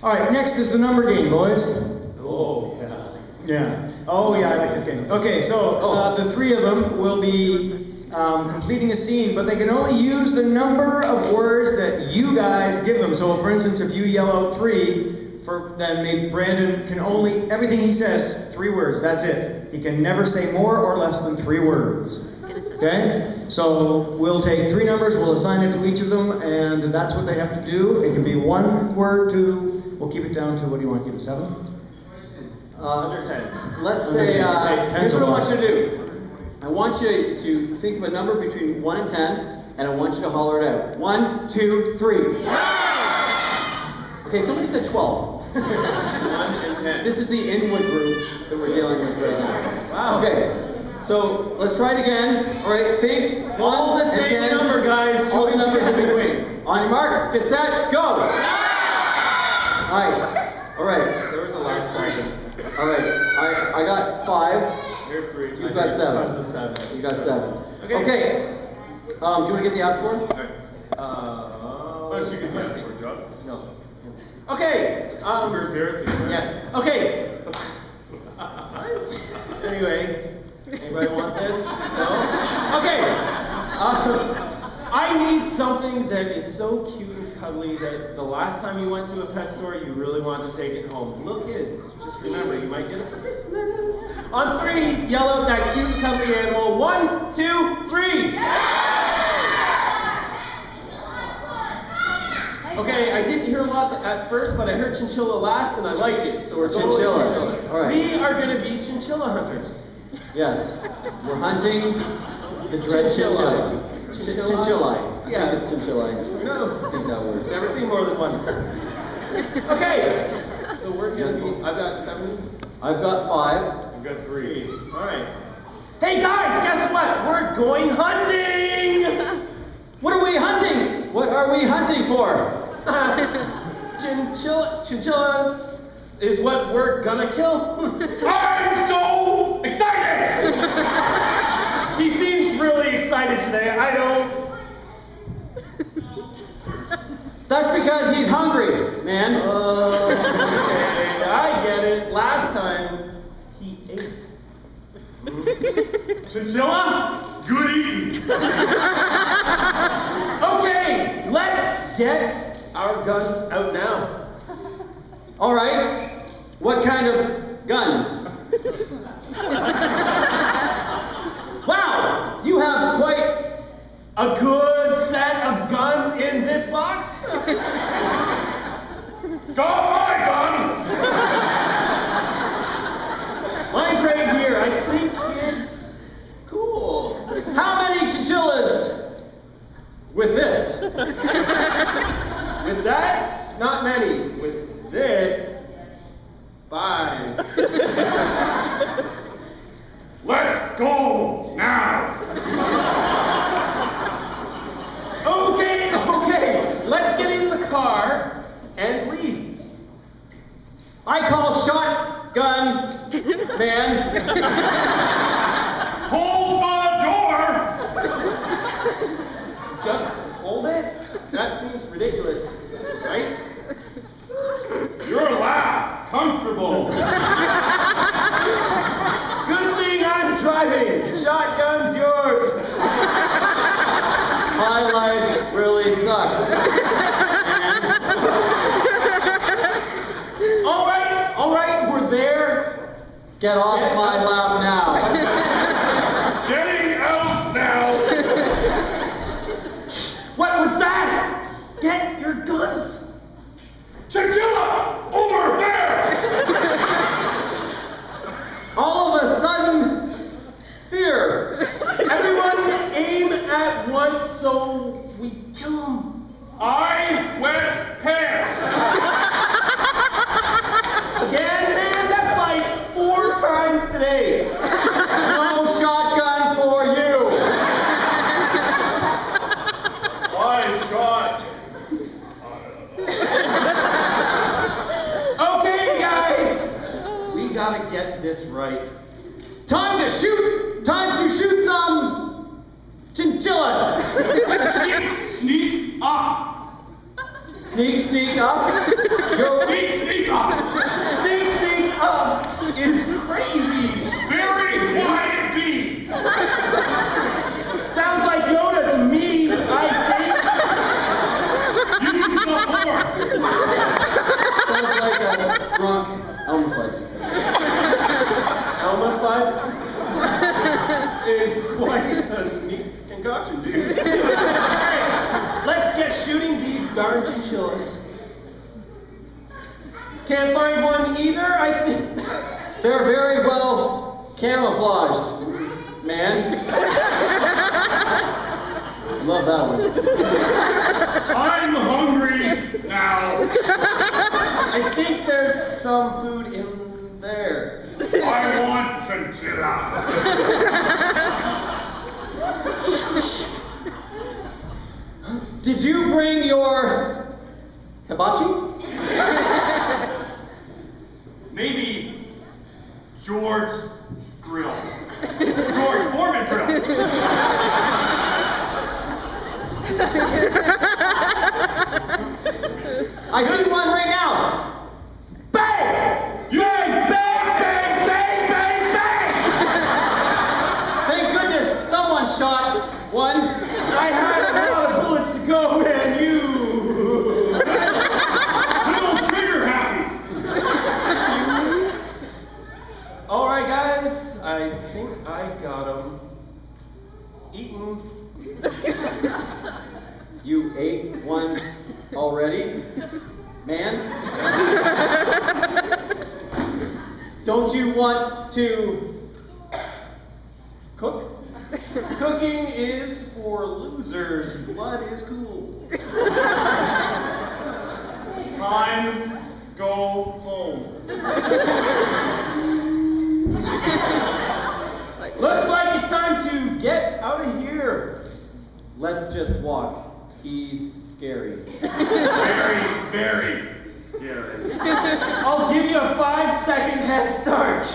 All right, next is the number game, boys. Oh, yeah. Yeah. Oh, yeah, I like this game. Okay, so the three of them will be completing a scene, but they can only use the number of words that you guys give them. So, for instance, if you yell out 3, then maybe Brandon can only, everything he says, 3 words, that's it. He can never say more or less than 3 words. Okay? So we'll take 3 numbers, we'll assign it to each of them, and that's what they have to do. It can be 1 word, 2, we'll keep it down to, what do you want to keep it, 7? Under 10. Let's say, here's what I want you to do. I want you to think of a number between 1 and 10, and I want you to holler it out. 1, 2, 3. Okay, somebody said 12. 1 and 10. This is the Inwood group that we're dealing with right now. Wow. Okay, so let's try it again. All right, think 1 All the and same 10. number, guys. All the numbers in between. On your mark, get set, go! Nice. All right. There was a lot of signing. All right. I got 5. You're 3. You've got 7. Tons of 7. You got 7. Okay. Okay. Do you want to get the ask score? Alright. Why don't you get the answer, John? No. Okay. We're embarrassing. Right? Yes. Okay. Anyway, anybody want this? No? Okay. I need something that is so cute and cuddly that the last time you went to a pet store, you really wanted to take it home. Little kids, just remember, you might get it for Christmas. On 3, yell out that cute and cuddly animal. 1, 2, 3. Okay, I didn't hear lots at first, but I heard chinchilla last, and I like it. So we're Chinchilla. All right. We are going to be chinchilla hunters. Yes. We're hunting the dread chinchilla. Chinchilla. Yeah. I think it's chinchilla. Who knows? I think that works. Never seen more than one. Okay. So we're going to be, I've got 7. I've got 5. I've got 3. All right. Hey guys, guess what? We're going hunting! What are we hunting? What are we hunting for? Chinchillas is what we're gonna kill. I'm so excited! He seems really excited today. I don't. That's because he's hungry, man. Okay, I get it. Last time, he ate. Chinchilla? Good eating. Okay, let's get our guns out now. All right. What kind of gun? Wow, you have quite a good set of guns in this box? Got my guns! Mine's right here. I think it's cool. How many chinchillas with this? With that, not many. With this, 5. Let's go now! Okay, let's get in the car and leave. I call shotgun man. Hold the door! Just hold it? That seems ridiculous, right? You're loud, comfortable. Good thing I'm driving. Shotgun's yours. My life really sucks. All right, we're there. Get off my lap now. Getting out now. What was that? Get your guns. Chinchilla, over there. All of a sudden, fear. Everyone aim at once so we kill them. I wet pants. Again, man, that's like 4 times today. No shotgun for you. I shot. Okay, guys. We gotta get this right. Time to shoot! Time to shoot some chinchillas! Sneak up! Sneak up! Go sneak drunk Elmer Fudd. Elmer Fudd is quite a neat concoction, dude. Alright, let's get shooting these darn chinchillas. Can't find one either, I think. They're very well camouflaged, man. Love that one. I'm hungry now. I think there's some food in there. I want chinchilla. Did you bring your hibachi? Maybe George Grill. George Foreman Grill. I see one right now. Bang! Yay! Bang! Bang! Bang! Bang! Bang! Thank goodness someone shot one. I had a lot of bullets to go, man. You. Little trigger happy. All right, guys. I think I got them eaten. You ate one already, man? Don't you want to cook? Cooking is for losers. Blood is cool. Time, go home. Looks like it's time to get out of here. Let's just walk. He's scary. Very, very scary. I'll give you a 5-second head start.